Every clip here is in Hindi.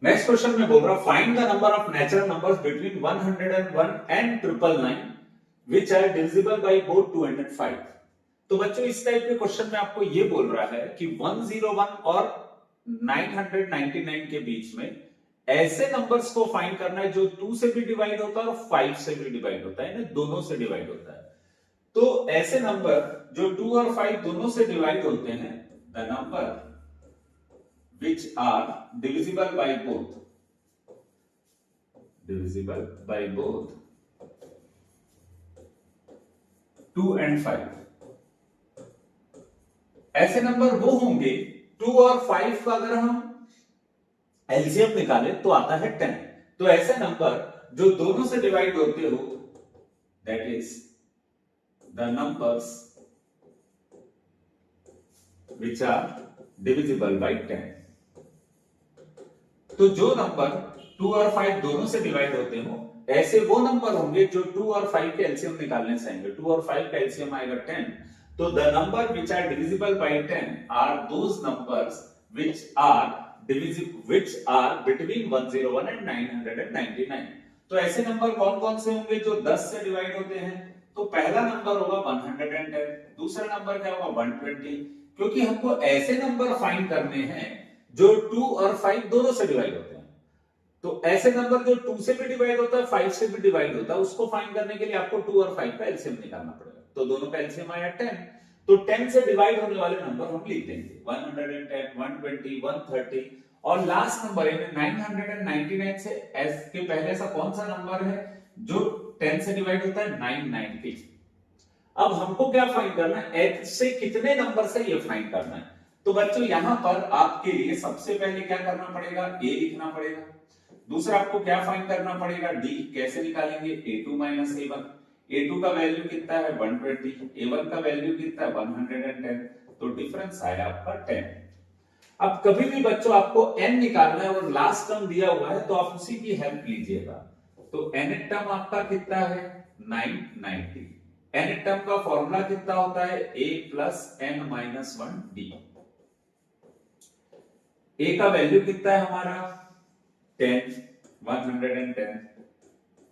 नेक्स्ट क्वेश्चन में बोल रहा find the number of natural numbers between 101 and 999 which are divisible by both 2 and 5। तो बच्चों इस टाइप के क्वेश्चन में आपको ये बोल रहा है कि 101 और 999 के बीच में ऐसे नंबर्स को फाइंड करना है जो 2 से भी डिवाइड होता है और 5 से भी डिवाइड होता है, ना दोनों से डिवाइड होता है। तो ऐसे नंबर जो 2 और 5 दोनों से डिवाइड होते हैं, the number which are divisible by both 2 and 5। ऐसे नंबर वो होंगे 2 और 5 का अगर हम एलसीएम निकाले तो आता है 10। तो ऐसे नंबर जो दोनों से डिवाइड होते हो, that is the numbers which are divisible by 10। तो जो नंबर 2 और 5 दोनों से डिवाइड होते हो ऐसे वो नंबर होंगे जो 2 और 5 के एलसीएम निकालने से आएंगे। 2 और 5 का एलसीएम आएगा 10। तो the number which are divisible by 10 are those numbers which are between 101 and 999। तो ऐसे नंबर कौन कौन से होंगे जो 10 से डिवाइड होते हैं? तो पहला नंबर होगा 110, दूसरा नंबर क्या होगा 120, क्योंकि हमको ऐसे नंबर फाइंड करने हैं जो 2 और 5 दोनों से डिवाइड होते हैं। तो ऐसे नंबर जो 2 से भी डिवाइड होता है 5 से भी डिवाइड होता है उसको फाइंड करने के लिए आपको 2 और 5 का एलसीएम निकालना पड़ेगा। तो दोनों का एलसीएम आया 10। तो 10 से डिवाइड होने वाले नंबर हम लिख देंगे 110, 120, 130 और लास्ट नंबर यानी 999 से एस के पहले ऐसा कौन सा नंबर है जो 10 से डिवाइड होता है? 990। अब हमको क्या फाइंड करना है? एच से कितने नंबर से ये फाइंड करना है। तो बच्चों यहां पर आपके लिए सबसे पहले क्या करना पड़ेगा? ए लिखना पड़ेगा। दूसरा आपको क्या फाइंड करना पड़ेगा? डी। कैसे निकालेंगे? a2 minus a1। a2 का वैल्यू कितना है? 120। a1 का वैल्यू कितना है? 110। तो डिफरेंस आया आपका 10। अब कभी भी बच्चों आपको n निकालना है और लास्ट टर्म दिया हुआ है तो आप उसी की हेल्प लीजिएगा। तो n टर्म आपका कितना है? 990। n टर्म का फॉर्मूला कितना होता है? a plus n minus 1 d। a का वैल्यू कितना है हमारा? 10, 110,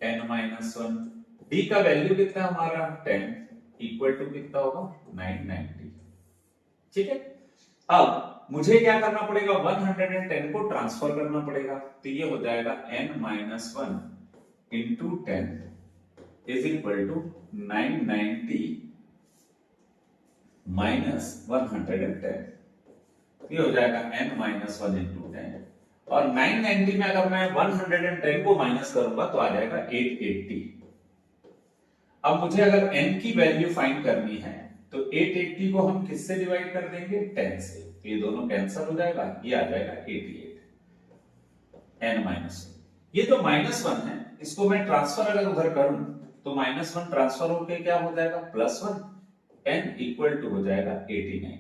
n माइनस 1। d का वैल्यू कितना है हमारा? 10 इक्वल टू कितना होगा? 990। ठीक है। अब मुझे क्या करना पड़ेगा? 110 को ट्रांसफर करना पड़ेगा। तो ये हो जाएगा n minus 1 into 10 is equal to 990 minus 110। ये हो जाएगा n माइनस 1 इंटू 10 और 990 में अगर मैं 110 को माइनस करूंगा तो आ जाएगा 880। अब मुझे अगर n की वैल्यू फाइंड करनी है तो 880 को हम किससे डिवाइड कर देंगे? 10 से। तो ये दोनों कैंसिल हो जाएगा, ये आ जाएगा 88 n माइनस 1। ये जो माइनस 1 है इसको मैं ट्रांसफर अगर उधर करूं तो माइनस 1 ट्रांसफर होके क्या हो जाएगा? प्लस 1। n इक्वल टू हो जाएगा 89।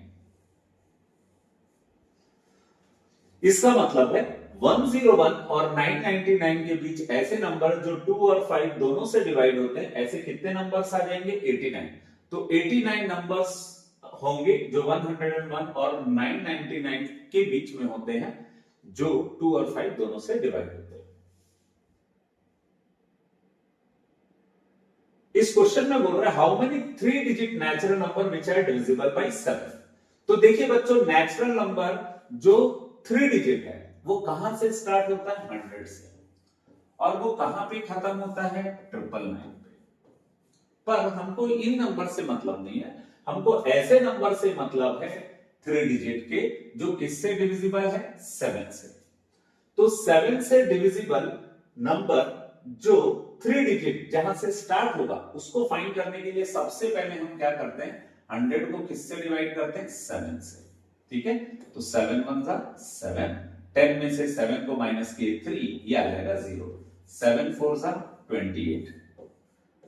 इसका मतलब है 101 और 999 के बीच ऐसे नंबर जो 2 और 5 दोनों से डिवाइड होते हैं ऐसे कितने नंबर्स आ जाएंगे? 89। तो 89 नंबर्स होंगे जो 101 और 999 के बीच में होते हैं जो 2 और 5 दोनों से डिवाइड होते हैं। इस क्वेश्चन में बोल रहा है how many 3 digit natural number which are divisible by 7। तो देखिए बच्चों नेचुरल नंबर जो 3 डिजिट है वो कहां से स्टार्ट होता है? 100 से। और वो कहां पे खत्म होता है? 999 पे। पर हमको इन नंबर से मतलब नहीं है, हमको ऐसे नंबर से मतलब है 3 डिजिट के जो किससे डिविजिबल है? 7 से। तो 7 से डिविजिबल नंबर जो 3 डिजिट जहां से स्टार्ट होगा उसको फाइंड करने के लिए सबसे पहले हम क्या करते हैं? 100 को किससे डिवाइड करते हैं? 7 से। ठीक है। तो 7 1 जा 7, 10 में से 7 को माइनस किए 3, ये आ जाएगा 0। 7 4 जा 28।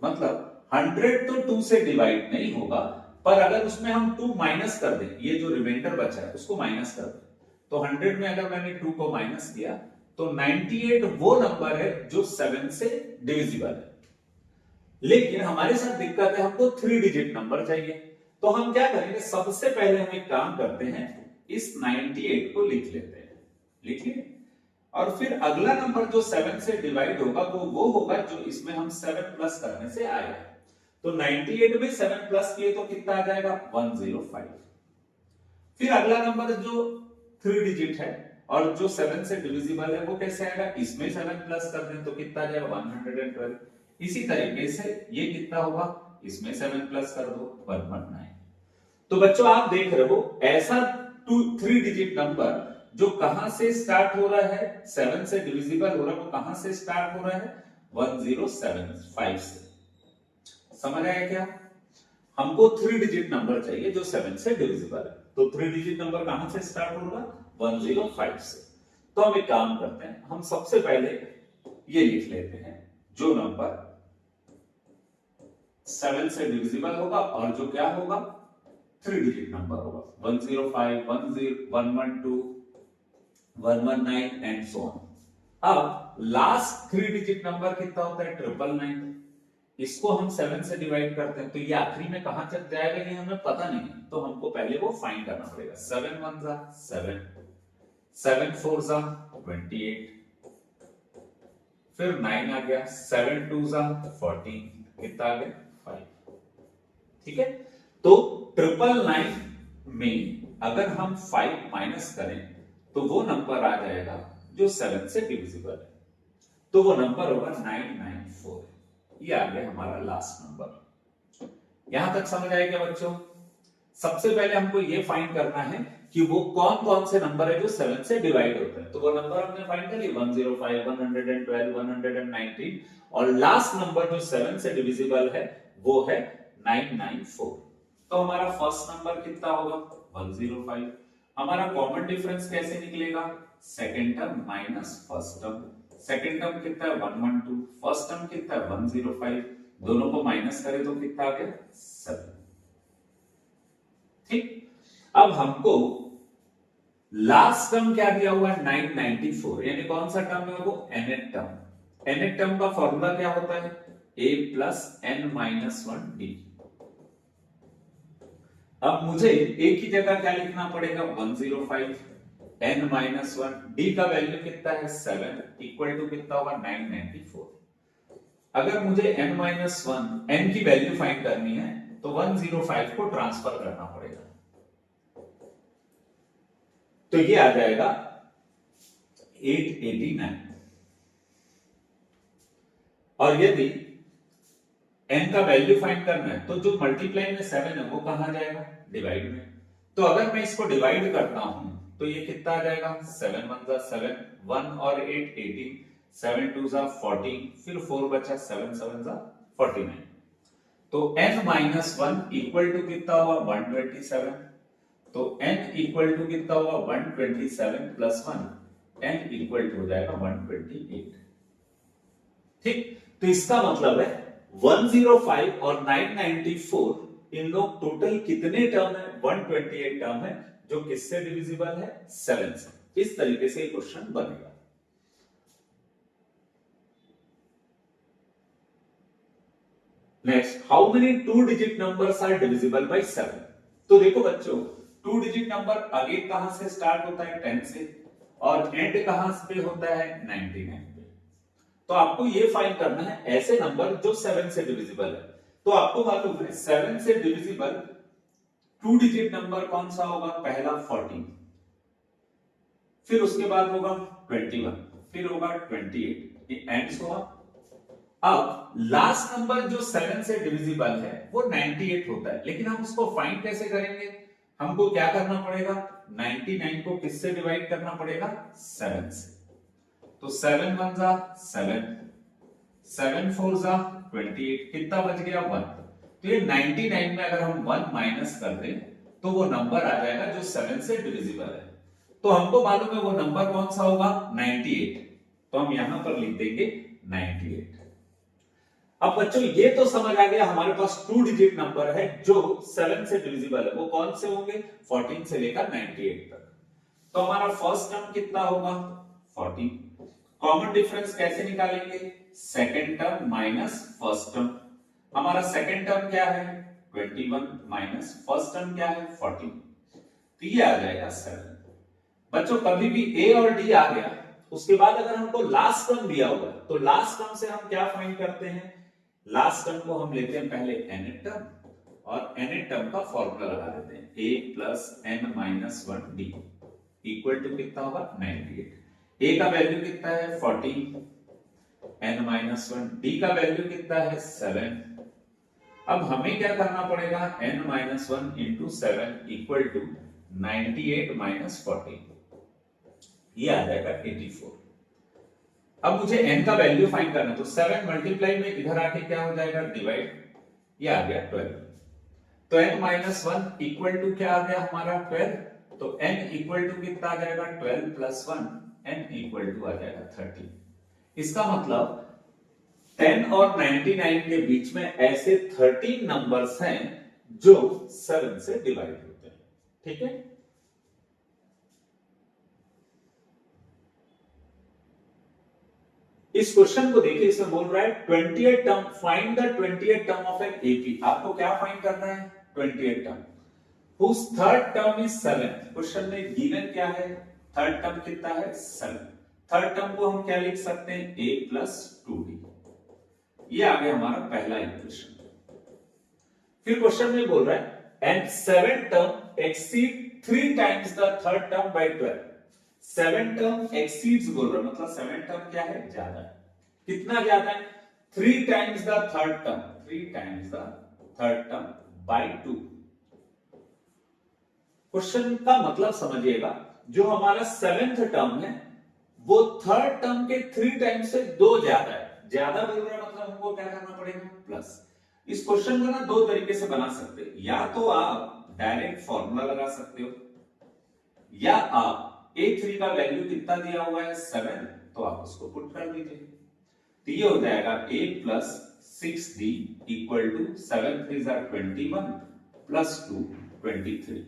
मतलब 100 तो 2 से डिवाइड नहीं होगा, पर अगर उसमें हम 2 माइनस कर दें, ये जो रिमाइंडर बचा है उसको माइनस कर दें, तो 100 में अगर मैंने 2 को माइनस किया तो 98 वो नंबर है जो 7 से डिविजिबल है। लेकिन हमारे साथ दिक्कत है, हमको 3 डिजिट नंबर चाहिए। तो हम क्या करेंगे? सबसे पहले हम एक काम करते हैं, इस 98 को लिख लेते हैं। लिखिए। और फिर अगला नंबर जो 7 से डिवाइड होगा वो होगा जो इसमें हम 7 प्लस करने से आया। तो 98 में 7 प्लस किए तो कितना आ जाएगा 105। फिर अगला नंबर जो 3 डिजिट है और जो 7 से डिविजिबल है वो कैसे आएगा, इसमें 7 प्लस कर दें तो कितना आ जाएगा 112। इसी तरीके से ये कितना होगा, इसमें 7 प्लस कर दो 119। तो बच्चों आप देख रहे हो ऐसा 3 डिजिट नंबर जो कहां से स्टार्ट हो रहा है, 7 से डिविजिबल हो रहा है, वो कहां से स्टार्ट हो रहा है 1075 से। समझ आया क्या? हमको 3 डिजिट नंबर चाहिए जो 7 से डिविजिबल है, तो 3 डिजिट नंबर कहां से स्टार्ट होगा 105 से। तो हम एक काम करते हैं, हम सबसे पहले ये लिख लेते हैं जो नंबर 7 से डिविजिबल होगा और जो क्या होगा 3 डिजिट नंबर होगा 105, 10, 112, 119 एंड सो ऑन। अब लास्ट 3 डिजिट नंबर कितना होता है 999। इसको हम 7 से डिवाइड करते हैं तो ये आखिरी में कहां तक जाएगा ये हमें पता नहीं है, तो हमको पहले वो फाइंड करना पड़ेगा। 7 1 जा 7, 7 4 जा 28, फिर 9 आ गया, 7 2 जा 14, कितना आ गया 5। ठीक है, तो 999 में अगर हम 5 माइनस करें तो वो नंबर आ जाएगा जो 7 से डिविजिबल है, तो वो नंबर होगा 994। ये आ गया हमारा लास्ट नंबर। यहां तक समझ आया क्या बच्चों? सबसे पहले हमको ये फाइंड करना है कि वो कौन कौन से नंबर है जो 7 से डिवाइड होते हैं। तो वो नंबर हमने फाइंड कर लिए 105, 112, 119 और लास्ट नंबर जो 7 से डिविजिबल है वो है 994। तो हमारा फर्स्ट नंबर कितना होगा 105। हमारा कॉमन डिफरेंस कैसे निकलेगा, second term minus first term. Second term कितना है 112, फर्स्ट टर्म कितना है 105, दोनों को माइनस करें तो कितना आ गया 7। ठीक, अब हमको लास्ट टर्म क्या दिया हुआ है 994, यानी कौन सा टर्म है वो nth टर्म। nth टर्म का फॉर्मूला क्या होता है a plus n minus 1 d। अब मुझे a की जगह क्या लिखना पड़ेगा 105, n माइनस 1, d का वैल्यू कितना है 7 इक्वल टू कितना होगा 994। अगर मुझे n माइनस 1 n की वैल्यू फाइंड करनी है तो 105 को ट्रांसफर करना पड़ेगा, तो ये आ जाएगा 889। और यदि n का वैल्यू फाइंड करना है तो जो मल्टीप्लाई में 7 है वो कहां जाएगा डिवाइड में। तो अगर मैं इसको डिवाइड करता हूं तो ये कितना आ जाएगा 7 1 जा 7, 1 और 8 18, 7 2 जा 14, फिर 4 बचा, 7 7 जा 49। तो n माइनस 1 इक्वल टू कितना होगा 127। तो n इक्वल टू कितना होगा 127 प्लस 1, n इक्वल टू हो जाएगा 128। ठीक, तो इसका मतलब है 105 और 994 इन लोग टोटल कितने टर्म है 128 टर्म है जो किससे डिविजिबल है 7 से। इस तरीके से क्वेश्चन बनेगा। Next, how many 2 digit numbers are divisible by 7। तो देखो बच्चों 2 डिजिट नंबर अगेन कहां से स्टार्ट होता है 10 से और एंड कहां पे होता है 99 पे। तो आपको ये फाइंड करना है ऐसे नंबर जो 7 से डिविजिबल है। तो आपको मालूम है 7 से डिविजिबल 2 डिजिट नंबर कौन सा होगा, पहला 14, फिर उसके बाद होगा 21, फिर होगा 28, ये एंड्स होगा। अब लास्ट नंबर जो 7 से डिविजिबल है वो 98 होता है, लेकिन हम उसको फाइंड कैसे करेंगे, हमको क्या करना पड़ेगा 99 को किससे डिवाइड करना पड़ेगा 7 से। तो 7 1 जा 7, 7 4 जा 28, कितना बच गया 1। तो ये 99 में अगर हम 1 माइनस कर दें तो वो नंबर आ जाएगा जो 7 से डिविजिबल है। तो हमको मालूम है वो नंबर कौन सा होगा 98, तो हम यहां पर लिख देंगे 98। अब बच्चों ये तो समझ आ गया हमारे पास 2 डिजिट नंबर है जो 7 से डिविजिबल है, वो कौन से होंगे 14 से लेकर 98 तक। तो हमारा फर्स्ट टर्म कितना होगा 14। कॉमन डिफरेंस कैसे निकालेंगे, second term minus first term. हमारा सेकेंड टर्म क्या है 21 माइनस फर्स्ट टर्म क्या है 14, तो ये आ जाएगा 7। बच्चों कभी भी a और d आ गया उसके बाद अगर हमको लास्ट टर्म दिया हुआ है तो लास्ट टर्म से हम क्या फाइंड करते हैं, लास्ट टर्म को हम लेते हैं पहले nth टर्म और nth टर्म का फॉर्मूला लगा देते हैं a plus n minus 1d equal to कितना होगा 98। a का वैल्यू कितना है 40, n माइनस 1, d का वैल्यू कितना है 7। अब हमें क्या करना पड़ेगा, n minus 1 into 7 equal to 98 minus 40, ये आ जाएगा 84। अब मुझे n का वैल्यू फाइंड करना है तो 7 मल्टीप्लाई में इधर आके क्या हो जाएगा डिवाइड, ये आ गया 12। तो n माइनस 1 इक्वल टू क्या आ गया हमारा 12, तो n इक्वल टू कितना आ जाएगा 12 प्लस 1, n इक्वल टू आ जाएगा 30। इसका मतलब 10 और 99 के बीच में ऐसे 13 नंबर्स हैं जो 7 से डिवाइड होते हैं। ठीक है, इस क्वेश्चन को देखिए, इसमें बोल रहा है 20th term, find the 20th term of an AP. आपको क्या फाइंड करना है 20th term whose third term is 7। Question में गिवन क्या है, थर्ड टर्म कितना है 7। थर्ड टर्म को हम क्या लिख सकते हैं a प्लस 2d, ये आ गया हमारा पहला इक्वेशन। फिर क्वेश्चन में बोल रहा है and 7 term exceed 3 times the third term by 12। 7 term exceeds बोल रहा है, मतलब 7 टर्म क्या है ज्यादा है, कितना ज्यादा है 3 times the third term, 3 times the third term by 2। Question का मतलब समझिएगा, जो हमारा 7th टर्म है वो थर्ड टर्म के 3 टाइम्स से 2 ज्यादा है, ज्यादा बोल रहा है मतलब हमको क्या करना पड़ेगा प्लस। इस क्वेश्चन को ना दो तरीके से बना सकते हैं, या तो आप डायरेक्ट फॉर्मूला लगा सकते हो, या आप a3 का वैल्यू कितना दिया हुआ है 7, तो आप उसको पुट कर दीजिए। तो ये हो जाएगा a plus 6d equal to 7 3 21 plus 2 23।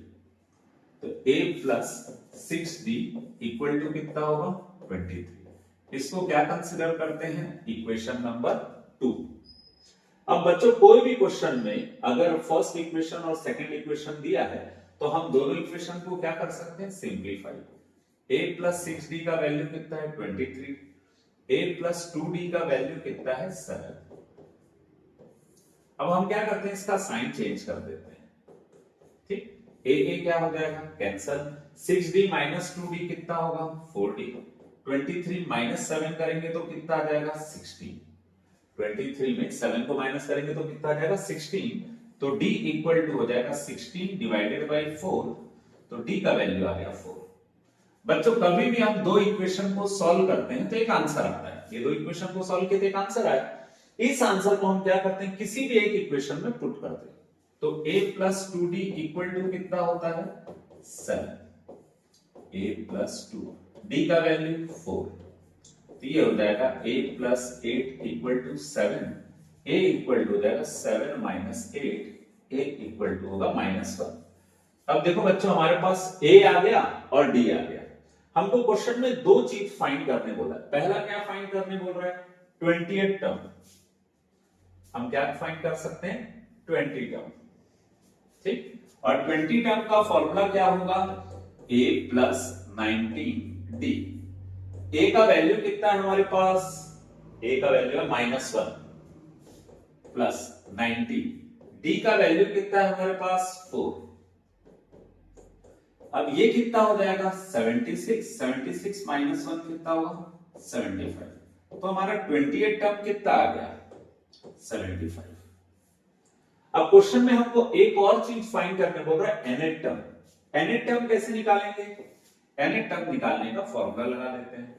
तो a plus 6d equal to कितना होगा 23। इसको क्या कंसिडर करते हैं इक्वेशन नंबर 2। अब बच्चों कोई भी क्वेश्चन में अगर फर्स्ट इक्वेशन और सेकंड इक्वेशन दिया है तो हम दोनों इक्वेशन को क्या कर सकते हैं सिंप्लीफाई। a प्लस 6d का वैल्यू कितना है 23, a प्लस 2d का वैल्यू कितना है 7। अब हम क्या करते हैं इसका साइन चेंज कर देते हैं, ठीक, a क्या हो जाएगा कैंसल, 6d माइनस 2d कितना होगा 4d, 23 माइनस 7 करेंगे तो कितना आ जाएगा 16, 23 में 7 को माइनस करेंगे तो कितना आ जाएगा 16, तो d इक्वल टू हो जाएगा 16 डिवाइडेड बाय 4, तो d का वैल्यू आ गया 4। बच्चों कभी भी हम दो इक्वेशन को सॉल्व करते हैं तो एक आंसर आता है, ये दो इक्वेशन को सॉल्व किए तो एक आंसर आया, इस आंसर को हम क्या करते हैं किसी भी एक इक्वेशन में पुट करते हैं। तो a plus 2d equal to कितना होता है 7, a प्लस 2, d का वैल्यू 4, तो ये हो जाएगा a plus 8 equal to 7, a equal to हो जाएगा 7 माइनस 8, a इक्वल टू होगा -1। अब देखो बच्चों हमारे पास a आ गया और d आ गया, हमको क्वेश्चन में दो चीज फाइंड करने बोला है। पहला क्या फाइंड करने बोल रहा है 20th टर्म, हम क्या फाइंड कर सकते हैं 20 टर्म, ठीक, और 20 टर्म का फॉर्मूला क्या होगा a प्लस 19d। a का वैल्यू कितना है हमारे पास, a का वैल्यू है -1 प्लस 19, d का वैल्यू कितना है हमारे पास 4। अब ये कितना हो जाएगा 76, 76 माइनस 1 कितना होगा 75, तो हमारा 28 टर्म कितना आ गया 75। अब क्वेश्चन में हमको एक और चीज फाइंड करने बोल रहा है nth टर्म। nth टर्म कैसे निकालेंगे, nth टर्म निकालने का फॉर्मूला लगा देते हैं।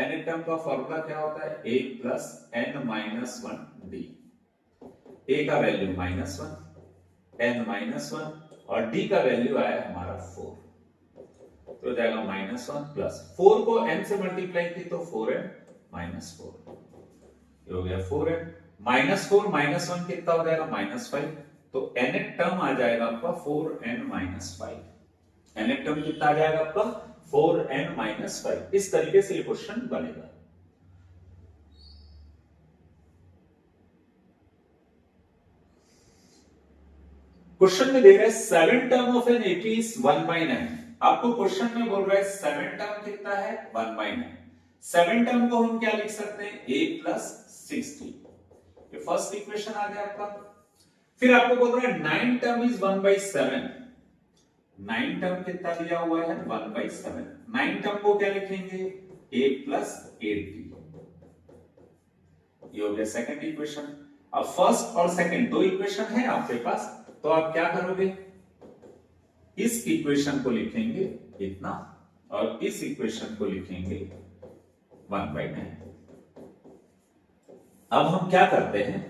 nth टर्म का फॉर्मूला क्या होता है a plus n minus 1d, a का वैल्यू -1, n -1 और d का वैल्यू आया हमारा 4, तो हो जाएगा -1 प्लस 4 को n से मल्टीप्लाई की तो 4n -4, ये हो गया 4n -4 -1 कितना हो जाएगा -5, तो nth टर्म आ जाएगा आपका 4n -5, nth टर्म कितना आ जाएगा आपका 4n -5। इस तरीके से ये क्वेश्चन बनेगा। क्वेश्चन में दे रहा है 7 term of an AP is 1/9। आपको क्वेश्चन में बोल रहा है 7 टर्म कितना है 1/9, 7 टर्म को हम क्या लिख सकते हैं, a प्लस 6d। ये फर्स्ट इक्वेशन आ गया आपका। फिर आपको बोल रहा है 9 टर्म इज 1/7। 9 टर्म कितना दिया हुआ है, 1/7। 9 टर्म को क्या लिखेंगे, a प्लस 8d। ये हो गया सेकंड इक्वेशन। अब फर्स्ट और सेकंड दो इक्वेशन है आपके पास, तो आप क्या करोगे, इस इक्वेशन को लिखेंगे इतना और इस इक्वेशन को लिखेंगे 1/9। अब हम क्या करते हैं,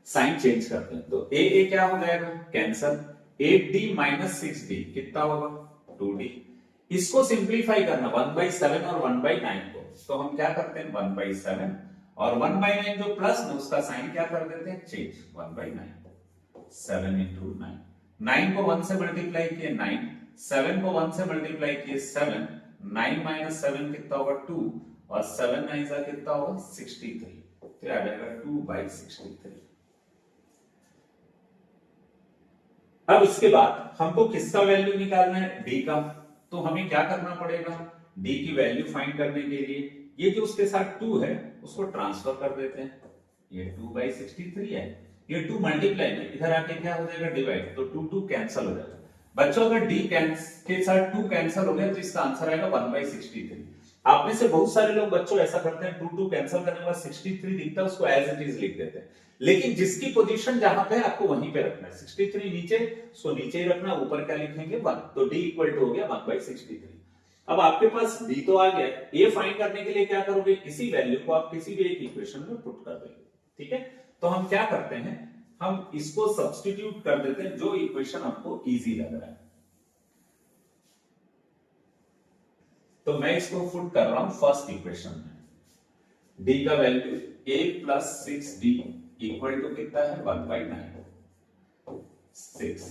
साइन चेंज करते हैं। तो ए क्या हो जाएगा, कैंसल। 8d माइनस 6d कितना होगा, 2d। इसको सिंप्लीफाई करना 1/7 और 1/9 को, तो हम क्या करते हैं 1/7 और 1/9 जो प्लस में उसका साइन क्या कर देते हैं, चेंज 1/9। 7 into 9, 9 को 1 से मल्टीप्लाई किए 9, 7 को 1 से मल्टीप्लाई किए 7, 9 माइनस 7 कितना होगा 2 और 7 9 का कितना होगा 63, तो आ जाएगा 2/63। अब इसके बाद हमको किसका वैल्यू निकालना है, d का। तो हमें क्या करना पड़ेगा, d की वैल्यू फाइंड करने के लिए ये जो उसके साथ 2 है उसको ट्रांसफर कर देते हैं। ये 2/63 है, ये 2 मल्टीप्लाई में इधर आके क्या हो जाएगा, डिवाइड, तो 2 कैंसिल हो जाएगा। बच्चों अगर d के साथ 2 कैंसिल हो गया तो इसका आंसर आएगा 1/63। आप में से बहुत सारे लोग बच्चों ऐसा करते हैं, 2 कैंसिल करने के बाद 63 दिखता है उसको एज इट इज लिख देते हैं, लेकिन जिसकी पोजीशन जहां पे आपको वहीं पे रखना है। 63 नीचे, उसको नीचे ही रखना, ऊपर क्या लिखेंगे 1, तो d इक्वल टू हो गया 1/63। अब आपके पास d तो आ गया, a फाइंड करने के लिए क्या करोगे, इसी वैल्यू को आप किसी भी एक इक्वेशन में पुट कर देंगे। ठीक है, तो हम क्या करते हैं, हम इसको सब्स्टिट्यूट कर देते हैं जो इक्वेशन आपको इजी लग रहा है। तो मैं इसको पुट कर रहा हूं फर्स्ट इक्वेशन में, d का value a plus 6d equal to कितना है 1/9। 6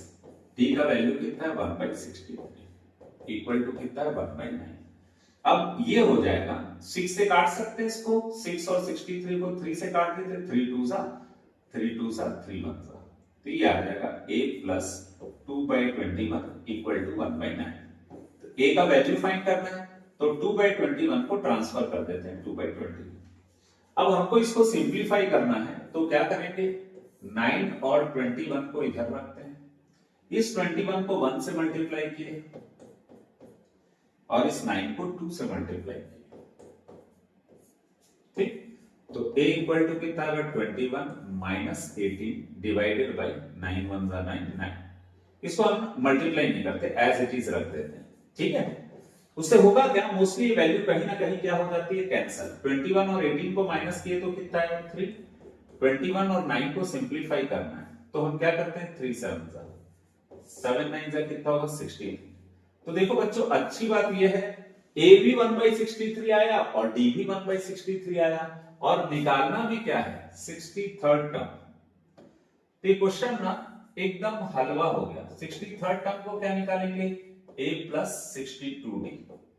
d का वैल्यू कितना है 1/63 इक्वल टू कितना है 1/9। अब ये हो जाएगा, 6 से काट सकते हैं इसको, 6 और 63 को 3 से काट देते, 3 2 सा 3 2 सा 3 1 सा, तो ये आ जाएगा a प्लस 2/21 इक्वल टू 1/9। तो a का वैल्यू फाइंड करना है, तो 2/21 को ट्रांसफर कर देते हैं 2/20। अब हमको इसको सिंप्लीफाई करना है, तो क्या करेंगे, 9 और 21 को इधर रखते हैं, इस 21 को 1 से मल्टीप्लाई किए और इस 9 को 2 से मल्टीप्लाई किए। ठीक, तो a इक्वल टू कितना है 21 माइनस 18 डिवाइडेड बाय 9 1 जा 9 9। इसको हम मल्टीप्लाई नहीं करते, एज इट इज रख देते हैं। ठीक है, उससे होगा क्या, मोस्टली ये वैल्यू कहीं ना कहीं क्या हो जाती है, कैंसिल। 21 और 18 को माइनस किए तो कितना है 3। 21 और 9 को सिंप्लीफाई करना है, तो हम क्या करते हैं 3 7 जा 7 9 जा कितना होगा 16। तो देखो बच्चों, अच्छी बात यह है, a भी 1/63 आया और d भी 1/63 आया, और निकालना भी क्या है 63rd टर्म। तो ये क्वेश्चन ना एकदम हलवा हो गया। 63rd टर्म को क्या निकालेंगे, a प्लस 62d।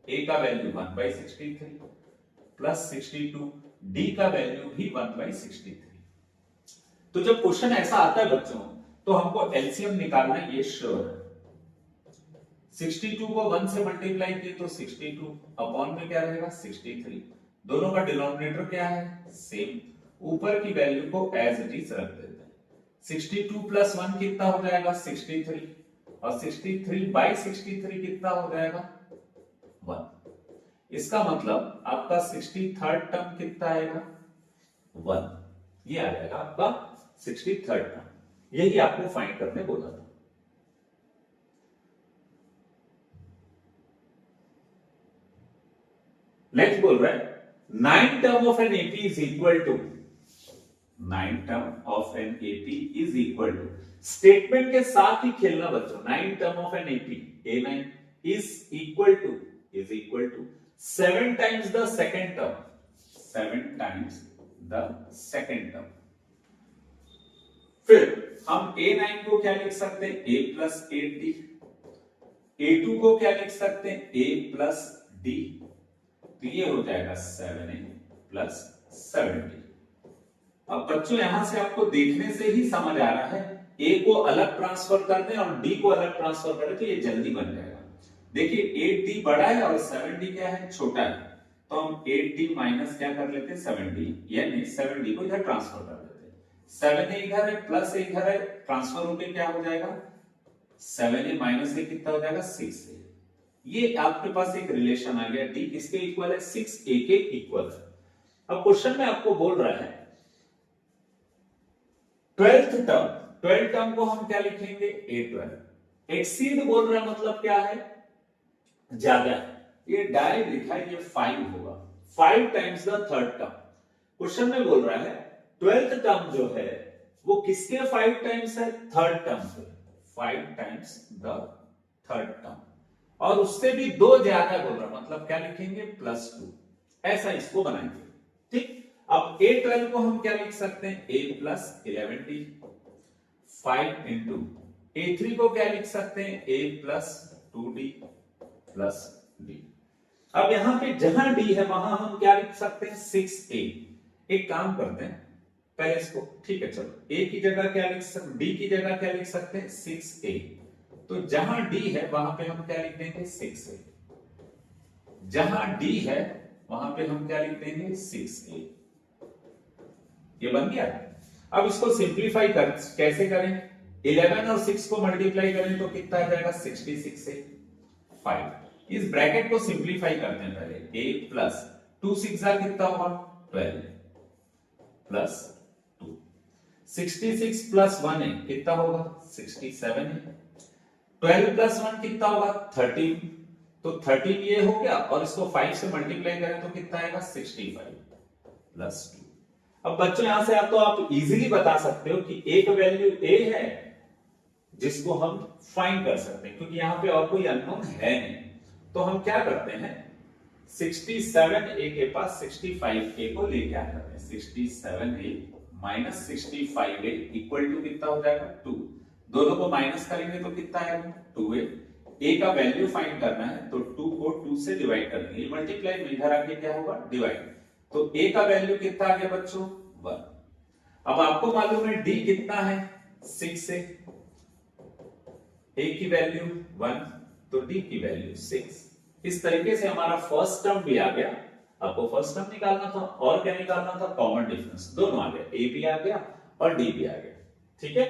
a का वैल्यू 1/63 प्लस 62, d का वैल्यू भी 1/63। तो जब क्वेश्चन ऐसा आता है बच्चों, तो हमको एलसीएम निकालना ये श्योर है। 62 को 1 से मल्टीप्लाई किए तो 62 अपॉन में क्या रहेगा 63, दोनों का डिनोमिनेटर क्या है सेम, ऊपर की वैल्यू को एज इट इज रख देते हैं। 62 प्लस 1 कितना हो जाएगा 63, और 63/63 कितना हो जाएगा 1। इसका मतलब आपका 63rd टर्म कितना आएगा 1। ये आ जाएगा आपका 63rd टर्म, यही आपको फाइंड करने बोला था। नेक्स्ट बोल रहा है 9 term of an AP is equal to, 9 term of an AP is equal to, statement के साथ ही खेलना बच्चों। 9 term of an AP A9 is equal to 7 times the second term, 7 times the second term. फिर हम A9 को क्या लिख सकते हैं a प्लस 8d, A2 को क्या लिख सकते हैं a प्लस d, तो ये हो जाएगा 7a प्लस 7d। अब बच्चों यहां से आपको देखने से ही समझ आ रहा है, a को अलग ट्रांसफर कर दें और d को अलग ट्रांसफर करें तो ये जल्दी बन जाएगा। देखिए 8d बड़ा है और 7d क्या है, छोटा है, तो हम 8d माइनस क्या कर लेते हैं 7d, यानी 7d को इधर ट्रांसफर कर देते हैं। 7a इधर है प्लस a इधर है, ट्रांसफर होके क्या हो जाएगा 7a माइनस a कितना हो जाएगा 6a। ये आपके पास एक रिलेशन आ गया, d किसके इक्वल है 6a के इक्वल है। अब क्वेश्चन में आपको बोल रहा है 12th टर्म को हम क्या लिखेंगे a12। एक्सीड बोल रहा है मतलब क्या है ज्यादा है, ये डायरेक्ट लिखा है, ये 5 होगा, 5 times the third term. Question में बोल रहा है 12th टर्म जो है वो किसके 5 टाइम्स है, थर्ड टर्म के 5 टाइम्स द थर्ड टर्म, और उससे भी 2 ज्यादा बोल रहा है, मतलब क्या लिखेंगे +2, ऐसा इसको बनाएंगे। ठीक, अब a12 को हम क्या लिख सकते हैं a + 11d, 5 इंटू a3 को क्या लिख सकते हैं a + 2d प्लस d। अब यहां पे जहां d है वहां हम क्या लिख सकते हैं 6a। एक काम करते हैं पहले इसको, ठीक है चलो a की जगह क्या लिख सकते, d की जगह क्या लिख सकते हैं 6a, तो जहां d है वहां पे हम क्या लिख देंगे 6a, जहां d है वहां पे हम क्या लिख देंगे 6a। ये बन गया। अब इसको सिंपलीफाई कर कैसे करें, 11 और 6 को मल्टीप्लाई करें तो कितना आ जाएगा 66 से 5। इस ब्रैकेट को सिंपलीफाई करते हैं पहले, a प्लस 2 6 कितना होगा 12 प्लस 2, 66 प्लस 1 है कितना होगा 67 है, 12 प्लस 1 कितना होगा 13, तो 13 ये हो गया, और इसको 5 से मल्टीप्लाई करें तो कितना आएगा 65 प्लस 2। अब बच्चों यहां से आप तो आप इजीली बता सकते हो कि एक वैल्यू a है जिसको हम फाइंड कर सकते हैं, क्योंकि यहां पे और कोई अननोन है नहीं। तो हम क्या करते हैं 67a के पास 65a को लेके आ जाते हैं, 67a minus 65a equal to कितना हो जाएगा 2, दोनों को माइनस करेंगे तो कितना आएगा 2a। a का वैल्यू फाइंड करना है तो 2 को 2 से डिवाइड कर देंगे, मल्टीप्लाई में इधर आके क्या होगा डिवाइड, तो a का वैल्यू कितना आ गया बच्चों 1। अब आपको मालूम है d कितना है 6 से, a की वैल्यू 1 तो d की वैल्यू 6। इस तरीके से हमारा फर्स्ट टर्म भी आ गया। आपको फर्स्ट टर्म निकालना था और क्या निकालना था कॉमन डिफरेंस, दोनों आ गया, a भी आ गया और d भी आ गया। ठीक है,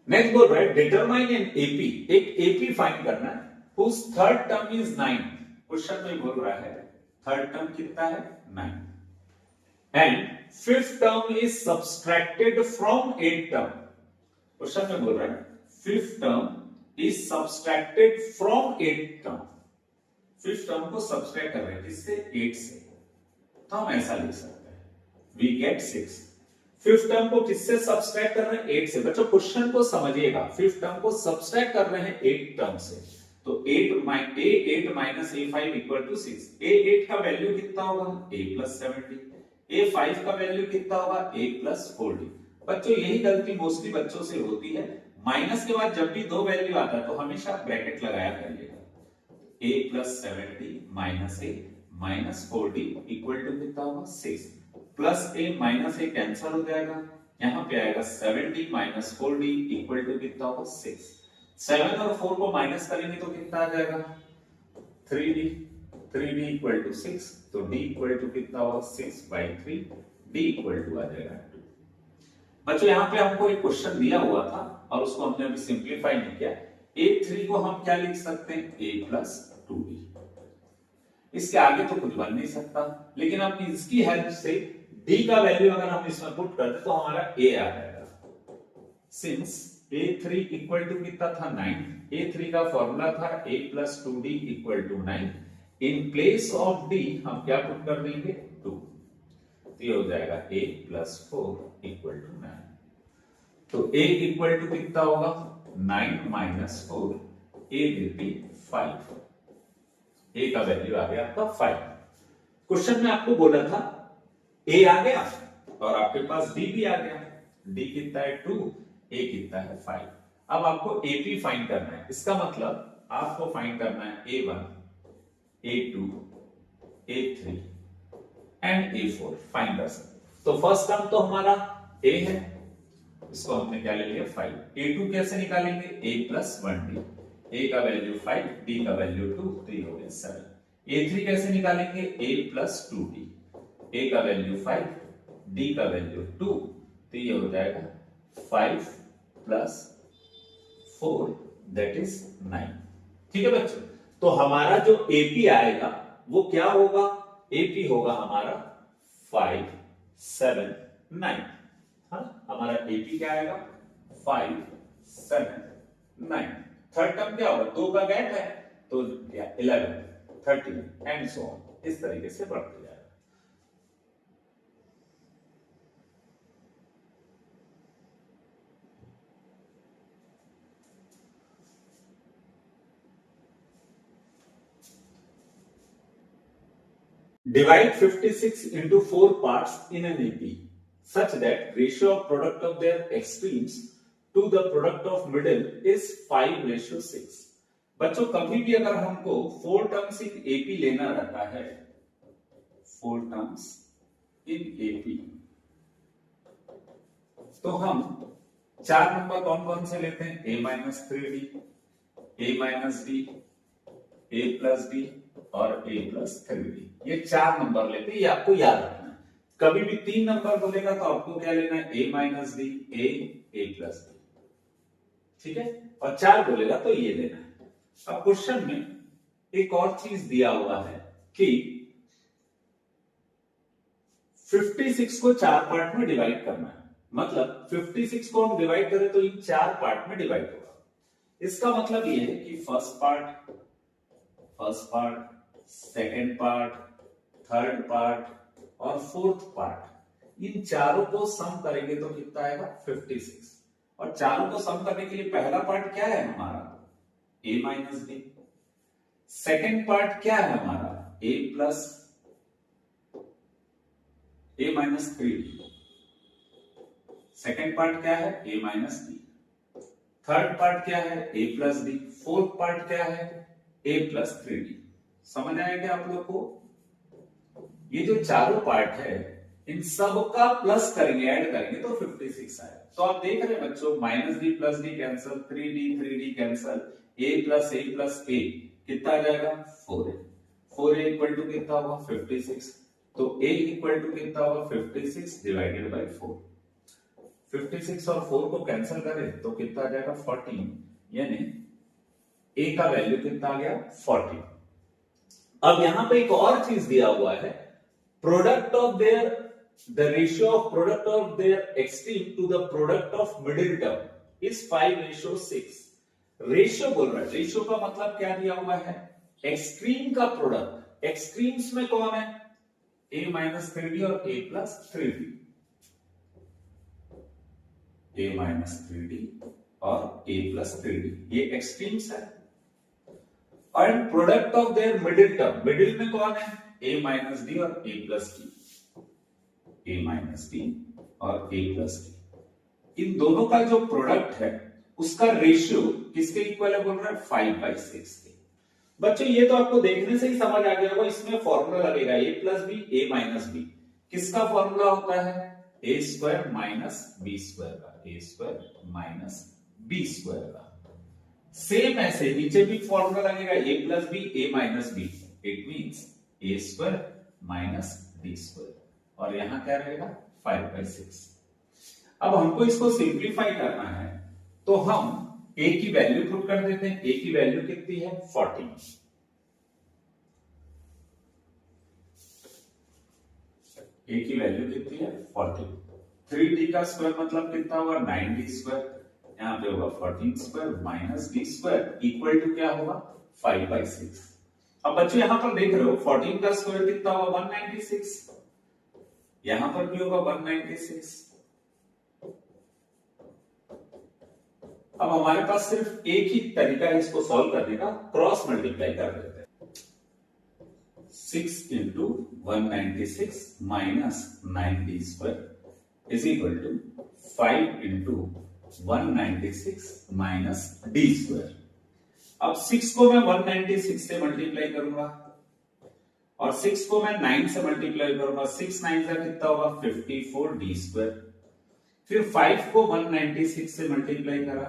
नेक्स्ट बोल रहा है डिटरमाइन एन एपी, एक एपी फाइंड करना है whose third term is 9। Question में बोल रहा है थर्ड टर्म कितना है 9 and fifth term is subtracted from eight term. Question में बोल रहा है fifth term is subtracted from eight term, fifth term को सब्सट्रैक्ट कर रहे हैं किससे 8 से, तो हम ऐसा लिख सकते हैं वी गेट 6। फिफ्थ टर्म को किससे सब्सट्रैक्ट कर रहे हैं 8 से। बच्चों क्वेश्चन को समझिएगा, फिफ्थ टर्म को सब्सट्रैक्ट कर रहे हैं 8 टर्म से, तो 8 minus a5 equal to 6। a8 का वैल्यू कितना होगा a प्लस 70, a5 का वैल्यू कितना होगा a प्लस 40। बच्चों यही गलती मोस्टली बच्चों से होती है, माइनस के बाद जब भी दो वैल्यू आता है तो हमेशा ब्रैकेट लगाया करिएगा, a plus 70 minus a minus 40 equal to कितना होगा 6, plus a minus a cancel हो जाएगा, यहां पे आएगा 70 माइनस 40 इक्वल टू कितना होगा 6। 7 और 4 को माइनस करेंगे तो कितना आ जाएगा 3d, 3d इक्वल टू 6, तो d इक्वल टू कितना होगा 6/3, d इक्वल टू आ जाएगा 2। बच्चों यहाँ पे हमको एक क्वेश्चन दिया हुआ था और उसको हमने अभी सिंपलीफाई नहीं किया। a3 को हम क्या लिख सकते हैं a प्लस 2d, इसके आगे तो कुछ बन नहीं सकता, लेकिन हम इसकी हेल्प से d का वैल्यू अगर हम इसमें पुट कर दे तो हमारा a आ जाएगा। सिंस a3 इक्वल टू कितना था 9, a3 का फॉर्मूला था a plus 2d equal to 9, in place of d हम क्या पुट कर देंगे 2, तो ये हो जाएगा a प्लस 4 इक्वल टू 9, तो a इक्वल टू कितना होगा 9 minus 4, a will be 5, a का वैल्यू आ गया आपका 5। क्वेश्चन में आपको बोला था a आ गया और आपके पास d भी आ गया, d कितना है 2, a कितना है 5। अब आपको AP फाइंड करना है, इसका मतलब आपको फाइंड करना है A1, A2, A3 and A4 find कर सकते। तो फर्स्ट टर्म तो हमारा A है, इसको हमने क्या ले लिया 5। a2 कैसे निकालेंगे a प्लस 1d, a का वैल्यू 5, d का वैल्यू 2, तो ये हो गया 7। a3 कैसे निकालेंगे a प्लस 2d, a का वैल्यू 5, d का वैल्यू 2, तो ये हो जाएगा 5 प्लस 4 दैट इज 9। ठीक है बच्चों, तो हमारा जो एपी आएगा वो क्या होगा, एपी होगा हमारा 5 7 9। हाँ, हमारा एपी क्या आएगा 5 7 9। थर्ड टर्म क्या होगा, 2 का गैप है तो 11 13 एंड सो ऑन, इस तरीके से बढ़ते जाएगा। Divide 56 into 4 parts in an AP such that ratio of product of their extremes to the product of middle is 5:6। बच्चों कभी भी अगर हमको 4 टर्म्स इन AP लेना रहता है, 4 टर्म्स इन AP, तो हम 4 नंबर कौन कौन से लेते हैं, a-3d, a-d, a+d और a+3d, ये 4 नंबर लेते हैं, ये आपको याद रखना है। कभी भी 3 नंबर बोलेगा तो आपको क्या लेना है, a-d, a+d, ठीक है, और 4 बोलेगा तो ये लेना है। अब क्वेश्चन में एक और चीज दिया हुआ है कि 56 को 4 पार्ट में डिवाइड करना है, मतलब 56 को हम डिवाइड करें तो इन 4 पार्ट में डिवाइड होगा। इसका मतलब ये है कि first part, second part, third part और फोर्थ पार्ट, इन चारों को सम करेंगे तो कितना आएगा 56। और चारों को सम करने के लिए पहला पार्ट क्या है हमारा, a-d, सेकेंड पार्ट क्या है हमारा a-3d, सेकेंड पार्ट क्या है a-d, थर्ड पार्ट क्या है a+d, फोर्थ पार्ट क्या है a+3d। समझ आया क्या आप लोग को, ये जो चारों पार्ट है इन सब का प्लस करेंगे, ऐड करेंगे तो 56 आएगा। तो आप देख रहे हैं बच्चों, -d+d cancel, 3d cancel, a+a+a कितना आ जाएगा 4a, 4a इक्वल टू कितना होगा 56, तो a इक्वल टू कितना होगा 56 डिवाइडेड बाय 4। 56 और 4 को कैंसिल करें तो कितना आ जाएगा 14, यानी a का वैल्यू कितना आ गया 14। अब यहां पे एक और चीज दिया हुआ है, product of their, the ratio of product of their extreme to the product of middle term is 5:6। रेशियो बोल रहा है, रेशियो का मतलब क्या दिया हुआ है, एक्सट्रीम का प्रोडक्ट, एक्सट्रीम्स में कौन है a-3d और a+3d, a-3d और a+3d, ये एक्सट्रीम्स है। और product of there middle term, middle में कौन है a-d और a+d, a-d और a+d, इन दोनों का जो प्रोडक्ट है उसका रेशियो किसके इक्वल है बोल रहा है 5/6 के। बच्चों ये तो आपको देखने से ही समझ आ गया होगा, इसमें फॉर्मूला लगेगा a+b a-b, किसका फॉर्मूला होता है a² - b² का, a² - b² का। सेम ऐसे नीचे भी फॉर्मूला लगेगा a+b a-b, it means a² - d², और यहां क्या रहेगा 5/6। अब हमको इसको सिंप्लीफाई करना है तो हम a की वैल्यू पुट कर देते हैं, a की वैल्यू कितनी है 14, a की वैल्यू कितनी है 14, 3d का स्क्वायर मतलब कितना होगा 9d², यहां पे होगा 14² माइनस d² इक्वल टू क्या होगा 5/6। अब बच्चों यहां पर देख रहे हो 14 का स्क्वायर कितना होगा 196, यहां पर भी होगा 196। अब हमारे पास सिर्फ एक ही तरीका है इसको सॉल्व करने का, क्रॉस मल्टीप्लाई कर देते हैं। 6 × 196 minus 9d² is equal to 5 × 196 minus d²। अब 6 को मैं 196 से मल्टीप्लाई करूंगा और 6 को मैं 9 से मल्टीप्लाई करूंगा, 6 9 का कितना होगा 54d²। फिर 5 को 196 से मल्टीप्लाई करा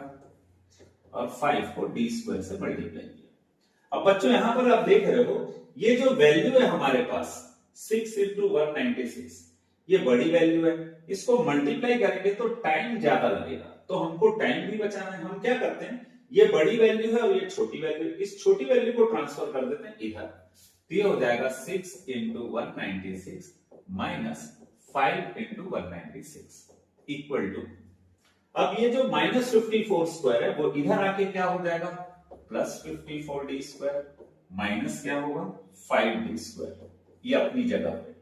और 5 को d स्क्वायर से मल्टीप्लाई किया। अब बच्चों यहां पर आप देख रहे हो ये जो वैल्यू है हमारे पास 6 इंटू 196 ये बड़ी वैल्यू है, इसको मल्टीप्लाई करेंगे तो टाइम ज्यादा लगेगा, तो हमको टाइम भी बचाना है। हम क्या करते हैं, ये बड़ी वैल्यू है और ये छोटी वैल्यू, इस छोटी वैल्यू को ट्रांसफर कर देते हैं इधर, तो ये हो जाएगा 6 into 196 minus 5 into 196 equal to, अब ये जो माइनस 54 स्क्वायर है वो इधर आके क्या हो जाएगा, प्लस 54 डी स्क्वायर माइनस क्या होगा 5 डी स्क्वायर, ये अपनी जगह पे,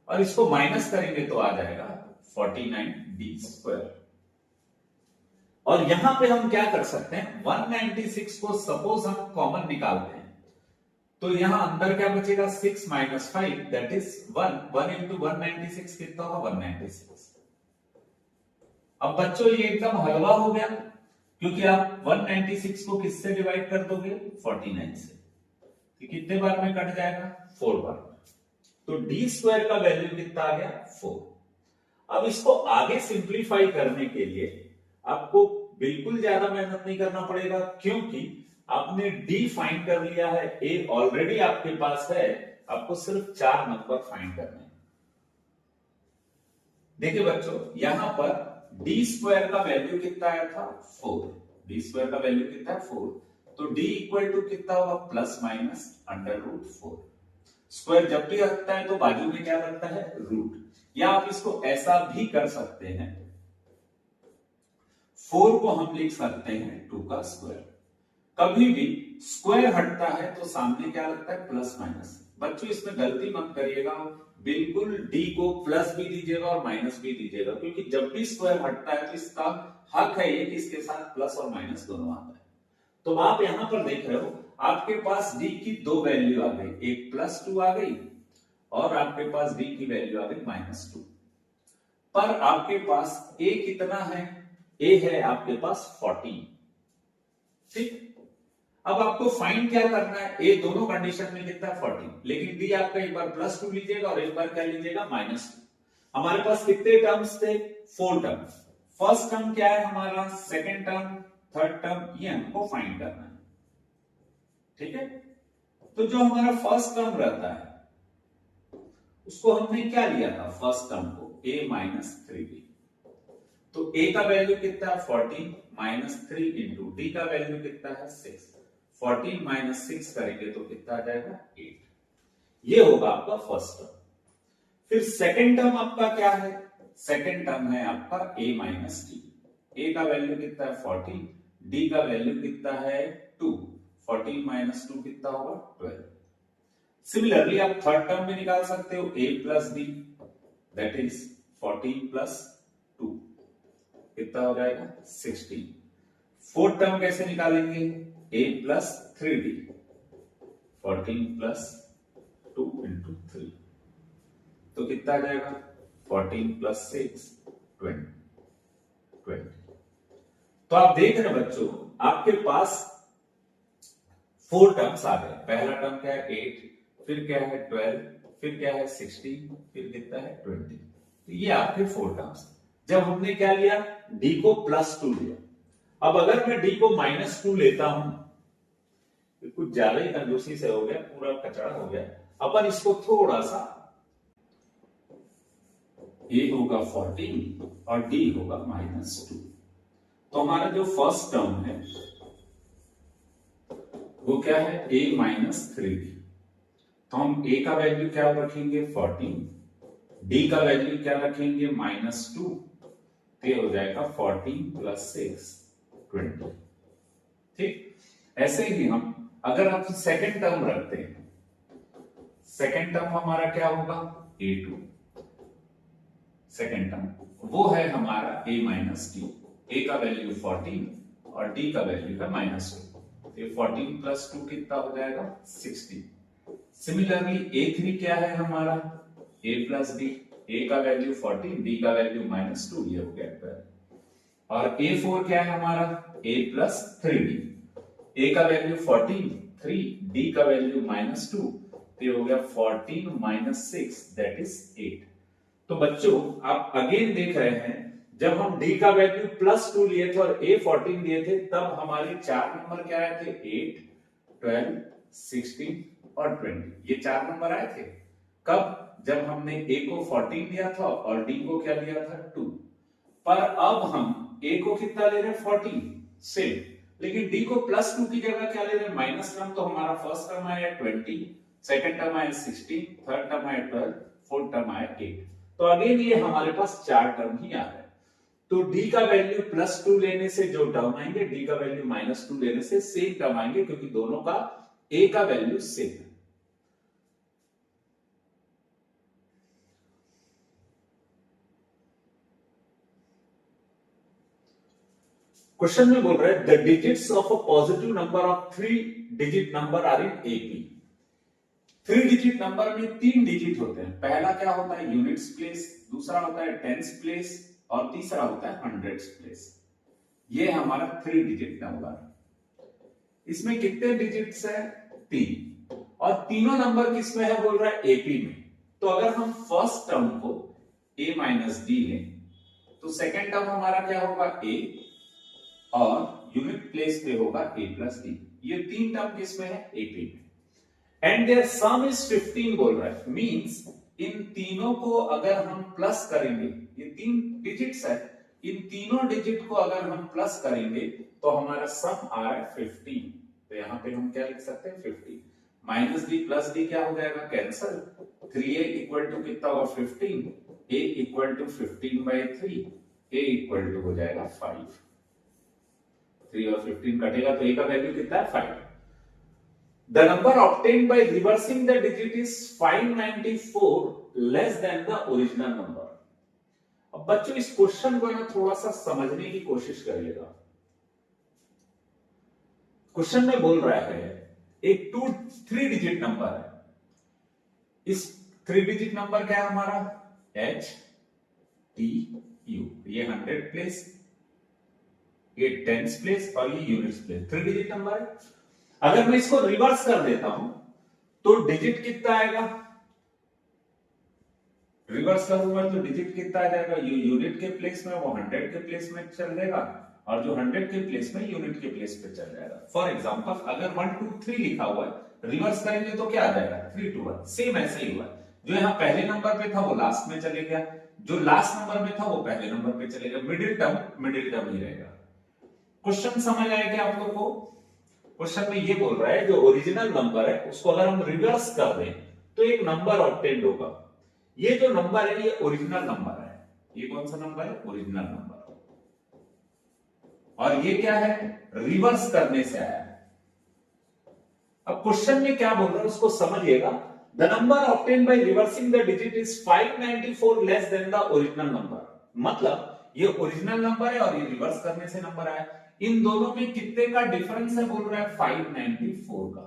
और इसको माइनस करेंगे तो आ जाएगा 49 डी स्क्वायर। और यहां पे हम क्या कर सकते हैं, 196 को सपोज हम कॉमन निकालते हैं तो यहां अंदर क्या बचेगा, 6 माइनस 5 दैट इज 1, 1 इंटू 196 कितना होगा 196। अब बच्चों ये एकदम हलवा हो गया क्योंकि आप 196 को किससे डिवाइड कर दोगे 49 से, तो कितने बार में कट जाएगा 4 बार में, तो डी स्क्वायर का वैल्यू कितना आ गया 4। अब इसको आगे सिंप्लीफाई करने के लिए आपको बिल्कुल ज्यादा मेहनत नहीं करना पड़ेगा क्योंकि आपने डी फाइंड कर लिया है, ए ऑलरेडी आपके पास है, आपको सिर्फ 4 नंबर फाइंड करने हैं। देखिए बच्चों यहां पर डी स्क्वायर का वैल्यू कितना आया था 4, डी स्क्वायर का वैल्यू कितना है 4, तो डी इक्वल टू कितना होगा plus minus under root 4। Square जब भी रखता है तो बाजू में क्या रखता है रूट, या आप इसको ऐसा भी कर सकते हैं, 4 को हम लिख सकते हैं 2 का स्क्वायर। कभी भी स्क्वायर हटता है तो सामने क्या लगता है प्लस माइनस। बच्चों इसमें गलती मत करिएगा, बिल्कुल डी को प्लस भी दीजिएगा और माइनस भी दीजिएगा, क्योंकि जब भी स्क्वायर हटता है तो इसका हक है ये कि इसके साथ प्लस और माइनस दोनों आता है। तो आप यहां पर देख रहे हो आपके पास डी की 2 वैल्यू आ गई, एक +2 आ गई और आपके पास डी की वैल्यू आ गई -2, पर आपके पास ए कितना है, ए है आपके पास 14। ठीक, अब आपको फाइंड क्या करना है, ए दोनों कंडीशन में कितना 40, लेकिन डी आपका एक बार +2 लीजिएगा और एक बार क्या लीजिएगा -2। हमारे पास कितने टर्म्स थे 4 टर्म, फर्स्ट टर्म क्या है हमारा, सेकंड टर्म, थर्ड टर्म, ये हमको फाइंड करना है। ठीक है, तो जो हमारा फर्स्ट टर्म रहता है उसको हमने क्या लिया था, फर्स्ट टर्म को a - 3b, तो a का वैल्यू कितना है 14 -3 इंटू डी का वैल्यू कितना है 6, 14 - 6 करेंगे तो कितना आ जाएगा 8, ये होगा आपका फर्स्ट टर्म। फिर सेकंड टर्म आपका क्या है, सेकंड टर्म है आपका a - d, a का वैल्यू कितना है 40, d का वैल्यू कितना है 2, 14 - 2 कितना होगा 12। सिमिलरली आप थर्ड टर्म में निकाल सकते हो a + d दैट इज 14 + 2 कितना हो जाएगा 16। फोर्थ टर्म कैसे निकालेंगे, a + 3d 14 + 2 × 3 तो कितना आ जाएगा 14 + 6 20। तो आप देख रहे हैं बच्चों आपके पास 4 टर्म्स आ गए, पहला टर्म क्या है 8, फिर क्या है 12, फिर क्या है 16, फिर कितना है 20, तो ये आपके 4 टर्म्स। जब हमने क्या लिया, d को +2 लिया, अब अगर मैं d को -2 लेता हूं, तो कुछ ज्यादा ही कंजूसी से हो गया, पूरा कचरा हो गया, अपन इसको थोड़ा सा, a होगा 14 और d होगा -2, तो हमारा जो फर्स्ट टर्म है वो क्या है a - 3d, तो हम a का वैल्यू क्या रखेंगे 14, d का वैल्यू क्या रखेंगे -2, तो ये हो जाएगा 14 + 6 20। ठीक, ऐसे ही हम अगर आप सेकंड टर्म रखते हैं, सेकंड टर्म हमारा क्या होगा a2, सेकंड टर्म वो है हमारा a - d, a का वैल्यू 14 और d का वैल्यू है -2, तो ये 14 + 2 कितना हो जाएगा 16। सिमिलरली a3 क्या है हमारा a + d, a का वैल्यू 14, d का वैल्यू -2, ये हो गया 12, और a4 क्या है हमारा a + 3d, a का वैल्यू 14, 3, d का वैल्यू -2, तो ये हो गया 14 - 6 दैट इज 8। तो बच्चों आप अगेन देख रहे हैं जब हम d का वैल्यू +2 लिए थे और a 14 दिए थे, तब हमारे 4 नंबर क्या आए थे? 8, 12, 16 और 20। ये 4 नंबर आए थे कब? जब हमने a को 14 दिया था और d को क्या दिया था? 2। पर अब हम a को कितना ले रहे हैं? 14 से, लेकिन d को +2 की जगह क्या ले रहे हैं? Minus term. तो हमारा फर्स्ट टर्म आया 20, सेकंड टर्म आया 16, थर्ड टर्म आया 12, फोर्थ टर्म आया 8। तो अगेन ये हमारे पास 4 टर्म ही आ रहे हैं। तो d का वैल्यू +2 लेने से जो टर्म आएंगे, d का वैल्यू -2 लेने से सेम टर्म आएंगे, क्योंकि दोनों का a का वैल्यू सेम है। क्वेश्चन में बोल रहा है the digits of a positive number of 3 digit number are in AP. 3 digit number में 3 डिजिट होते हैं। पहला क्या होता है? यूनिट्स प्लेस, दूसरा होता है टेंस प्लेस और तीसरा होता है हंड्रेड्स प्लेस। ये हमारा 3 डिजिट नंबर। इसमें कितने डिजिट्स है? 3। और तीनों नंबर किसमें है? बोल रहा है एपी में। तो अगर हम फर्स्ट टर्म को a - d लें तो सेकंड टर्म हमारा क्या होगा? a, और यूनिट प्लेस पे होगा a + d। ये 3 टर्म किसमें है? एपी में। एंड देयर सम इज 15 बोल रहा है। मींस इन तीनों को अगर हम प्लस करेंगे, ये 3 डिजिट्स है, इन तीनों डिजिट को अगर हम प्लस करेंगे तो हमारा सम आ रहा है 15। तो यहां पे हम क्या लिख सकते हैं? 15 माइनस d प्लस d क्या हो जाएगा? कैंसल। 3a इक्वल टू कितना होगा? 15। a equal to 15/3, a equal to हो जाएगा 5। 3 और 15 कटेगा तो a का वैल्यू कितना है? 5। The number obtained by reversing the digit is 594 less than the original number. अब बच्चों इस क्वेश्चन को ना थोड़ा सा समझने की कोशिश करिएगा। क्वेश्चन में बोल रहा है एक 3 डिजिट नंबर है। इस 3 डिजिट नंबर क्या है हमारा? H T U। ये 100 प्लेस, ये टेंस प्लेस और ये यूनिट्स प्लेस। 3 डिजिट नंबर है। अगर मैं इसको रिवर्स कर देता हूं तो डिजिट कितना आएगा? रिवर्स करूंगा तो डिजिट कितना आ जाएगा? यूनिट के प्लेस में वो 100 के प्लेस में चल जाएगा और जो 100 के प्लेस में यूनिट के प्लेस पे चल जाएगा। फॉर एग्जांपल अगर 1 2 3 लिखा हुआ है, रिवर्स करेंगे तो क्या आ जाएगा? 3 2 1। सेम ऐसे ही हुआ। जो यहां पहले नंबर पे था वो लास्ट में चले गया, जो लास्ट नंबर में था वो पहले नंबर पे चलेगा। मिडिल टर्म ही रहेगा। क्वेश्चन समझ आया क्या आप लोग को? क्वेश्चन में ये बोल रहा है जो ओरिजिनल नंबर है उसको अगर हम रिवर्स कर दें तो एक नंबर ऑब्टेन्ड होगा। ये जो नंबर है ये ओरिजिनल नंबर है। ये कौन सा नंबर है? Original number. और ये क्या है? रिवर्स करने से आया है। अब क्वेश्चन में क्या बोल रहा है उसको समझिएगा। The number obtained by reversing the digit is 594 less than the original number. मतलब ये ओरिजिनल नंबर है और ये रिवर्स करने से नंबर आया। इन दोनों में कितने का डिफरेंस है? बोल रहा है 594 का।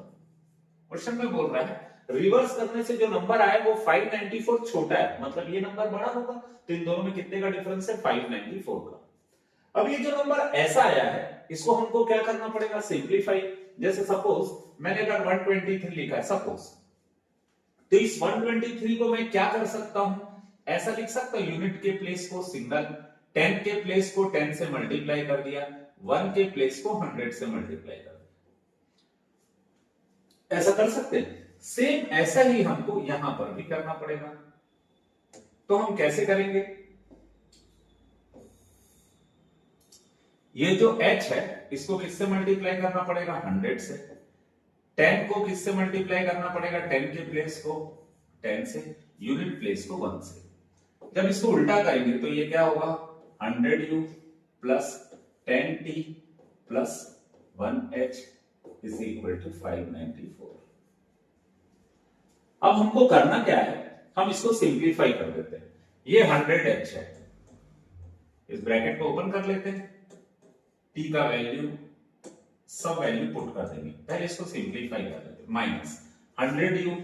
क्वेश्चन में बोल रहा है रिवर्स करने से जो नंबर आया वो 594 छोटा है, मतलब ये नंबर बड़ा होगा। तो इन दोनों में कितने का डिफरेंस है? 594 का। अब ये जो नंबर ऐसा आया है इसको हमको क्या करना पड़ेगा? सिंप्लीफाई। जैसे सपोज मैंने अगर 123 लिखा है सपोज, तो इस 123 को मैं क्या कर सकता हूं? ऐसा लिख सकता हूं, यूनिट के प्लेस को सिंगल, 10 के प्लेस को 10 से मल्टीप्लाई कर दिया, 1 के प्लेस को 100 से मल्टीप्लाई कर दिया। ऐसा कर सकते हैं। सेम ऐसा ही हमको यहां पर भी करना पड़ेगा। तो हम कैसे करेंगे? ये जो h है इसको किससे मल्टीप्लाई करना पड़ेगा? 100 से। 10 को किससे मल्टीप्लाई करना पड़ेगा? 10 के प्लेस को 10 से, यूनिट प्लेस को 1 से। जब इसको उल्टा करेंगे तो ये क्या होगा? 100u plus 10t plus 1h is equal to 594। अब हमको करना क्या है? हम इसको सिंप्लीफाई कर देते हैं। ये 100h है, इस ब्रैकेट को ओपन कर लेते हैं, t का वैल्यू सब वैल्यू पुट कर देंगे। पहले इसको सिंप्लीफाई कर लेते हैं। Minus 100u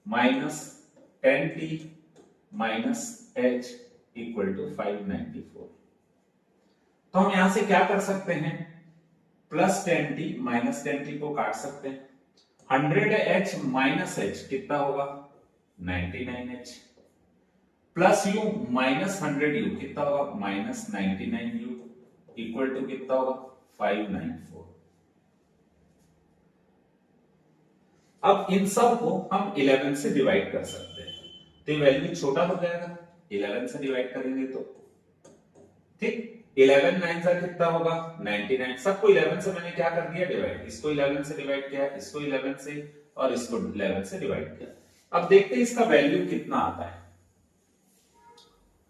minus 10t minus h equal to 594। तो हम यहां से क्या कर सकते हैं? प्लस 10t माइनस 10t को काट सकते हैं। 100h माइनस h कितना होगा? 99h। Plus you minus 100u कितना होगा माइनस 99u इक्वल टू कितना होगा 594। अब इन सब को हम 11 से डिवाइड कर सकते हैं, तो वैल्यू छोटा हो जाएगा 11 से डिवाइड करेंगे तो, ठीक। 11 9 का कितना होगा 99, सबको 11 से मैंने क्या कर दिया डिवाइड, इसको 11 से डिवाइड किया, इसको 11 से और इसको 11 से डिवाइड किया। अब देखते हैं इसका वैल्यू कितना आता है,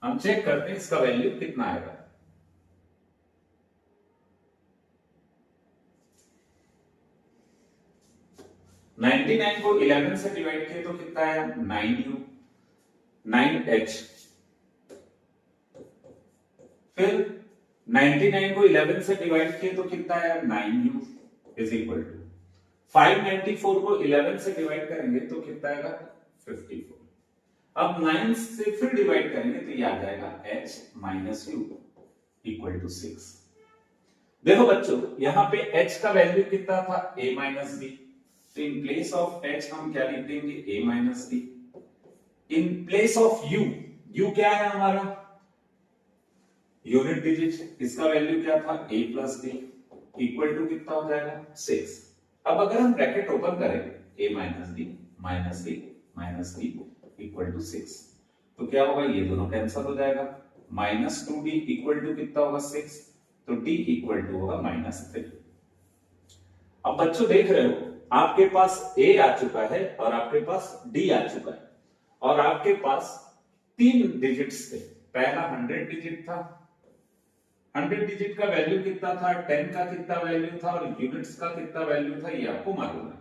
हम चेक करते हैं इसका वैल्यू कितना आएगा। नाइनटी 99 को 11 से डिवाइड किए तो कितना आया 9u 9h, फिर 99 को 11 से डिवाइड किए तो कितना आया 9u इज इक्वल टू 594 को 11 से डिवाइड करेंगे तो कितना आएगा 54। अब 9 से फिर डिवाइड करेंगे तो ये आ जाएगा h minus u equal to 6। देखो बच्चों यहां पे h का वैल्यू कितना था a माइनस b, तो इन प्लेस ऑफ h हम क्या लिख देंगे a minus b। In place of u क्या है हमारा यूनिट डिजिट, इसका वैल्यू क्या था a plus b equal to कितना हो जाएगा 6। अब अगर हम ब्रैकेट ओपन करें a minus b equal to 6 तो क्या होगा ये दोनों कैंसिल हो जाएगा, माइनस 2d इक्वल टू कितना होगा 6, तो d इक्वल टू होगा माइनस 3। अब बच्चों देख रहे हो आपके पास a आ चुका है और आपके पास d आ चुका है और आपके पास 3 डिजिट्स थे, पहला 100 डिजिट था, 100 डिजिट का वैल्यू कितना था 10 का कितना वैल्यू था और यूनिट्स का कितना वैल्यू था ये आपको मालूम है।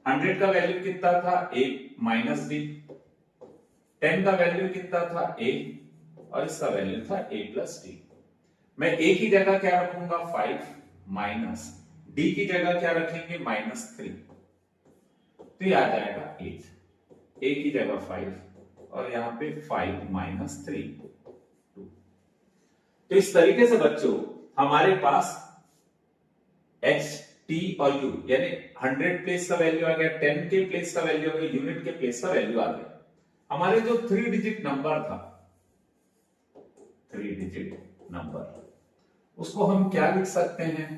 100 का वैल्यू कितना था a माइनस b, 10 का वैल्यू कितना था a और इसका वैल्यू था a प्लस d। मैं a की जगह क्या रखूंगा 5 माइनस d की जगह क्या रखेंगे माइनस 3, तो ये आ जाएगा 8, a की जगह 5 और यहाँ पे 5 माइनस 3 2। तो इस तरीके से बच्चों हमारे पास h t और u यानी 100 प्लेस का वैल्यू आ गया, 10 के प्लेस का वैल्यू आ गया, यूनिट के प्लेस का वैल्यू आ गया। हमारे जो 3 डिजिट नंबर था 3 डिजिट नंबर उसको हम क्या लिख सकते हैं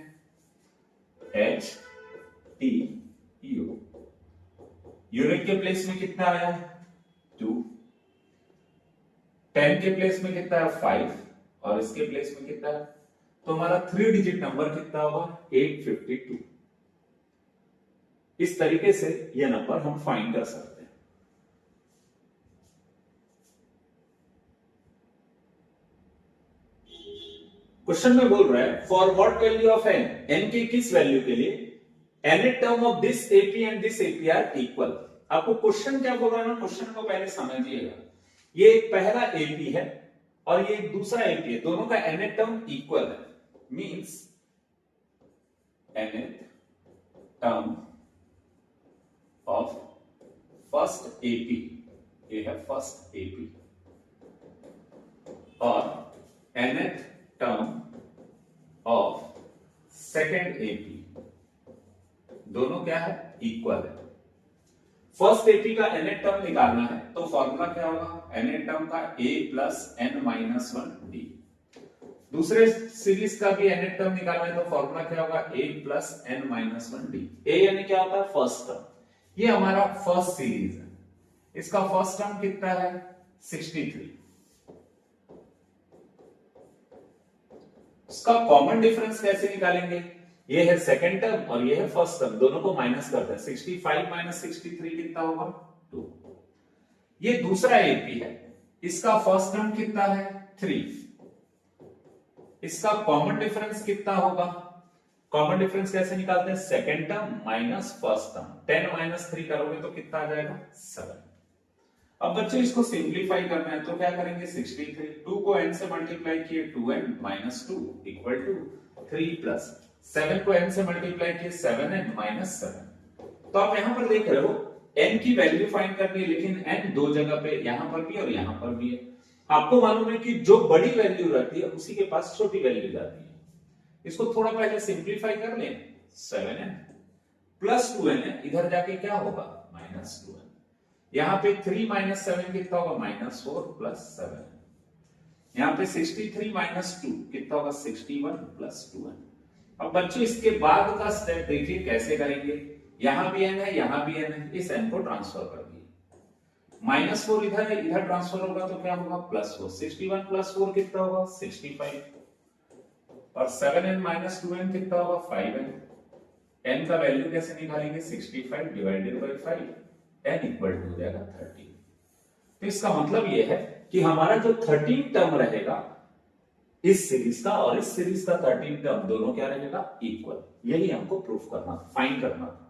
h t u, यूनिट के प्लेस में कितना आया 2, 10 के प्लेस में कितना है 5 और इसके प्लेस में कितना है, तो हमारा 3 डिजिट नंबर कितना होगा 852। इस तरीके से यह नंबर हम फाइंड कर सकते हैं। क्वेश्चन में बोल रहा है for what value of n, n के किस वैल्यू के लिए nth term of this AP and this AP are equal. आपको क्वेश्चन क्या बोल रहा है ना, क्वेश्चन को पहले समझिएगा। ये एक पहला AP है और ये एक दूसरा AP है, दोनों का nth टर्म इक्वल है, means nth term of first AP, ये है फर्स्ट AP, और nth term of second AP दोनों क्या है इक्वल है। फर्स्ट AP का nth टर्म निकालना है तो फॉर्मूला क्या होगा nth टर्म का a plus n minus 1d। दूसरे सीरीज का भी nth टर्म निकालना है तो फॉर्मूला क्या होगा a plus n minus 1d। a यानी क्या होता है फर्स्ट टर्म, ये हमारा फर्स्ट सीरीज है, इसका फर्स्ट टर्म कितना है 63। इसका कॉमन डिफरेंस कैसे निकालेंगे, ये है सेकंड टर्म और ये है फर्स्ट टर्म, दोनों को माइनस करते हैं, 65 माइनस 63 कितना होगा 2। ये दूसरा AP है, इसका फर्स्ट टर्म कितना है 3, इसका कॉमन डिफरेंस कितना होगा, कॉमन डिफरेंस कैसे निकालते हैं second term minus first term, 10 minus 3 करोगे तो कितना आ जाएगा 7। अब बच्चों इसको सिंप्लीफाई करना है तो क्या करेंगे 63, 2 को n से मल्टीप्लाई किए 2n minus 2 equal to 3 plus 7 को n से मल्टीप्लाई किए 7n माइनस 7। तो आप यहां पर देख रहे हो n की वैल्यू फाइंड करनी है, लेकिन n दो जगह पे यहां पर भी और यहां पर भी है। आपको मालूम है कि जो बड़ी वैल्यू रहती है उसी के पास छोटी वैल्यू जाती है। इसको थोड़ा पहले सिंप्लीफाई कर लें 7n प्लस 2n इधर जाके क्या होगा माइनस 2n। यहाँ पे 3 माइनस 7 कितना होगा -4 प्लस 7। यहाँ पे 63 माइनस 2 कितना होगा 61 प्लस 2 है। अब बच्चों इसके बाद का स्टेप देखिए कैसे करेंगे। यहां भी n है, यहां भी n है, इस n को ट्रांसफर कर दिए। -4 इधर है, इधर ट्रांसफर होगा तो क्या होगा +4। 61 प्लस 4 कितना होगा 65 और 7n माइनस 2n कितना होगा 5n। n का वैल्यू कैसे निकालेंगे 65 divided by 5, n equal to हो जाएगा 13। तो इसका मतलब यह है कि हमारा जो 13 टर्म रहेगा इस सीरीज का और इस सीरीज का 13 टर्म दोनों क्या रहेगा इक्वल। यही हमको प्रूफ करना, फाइंड करना।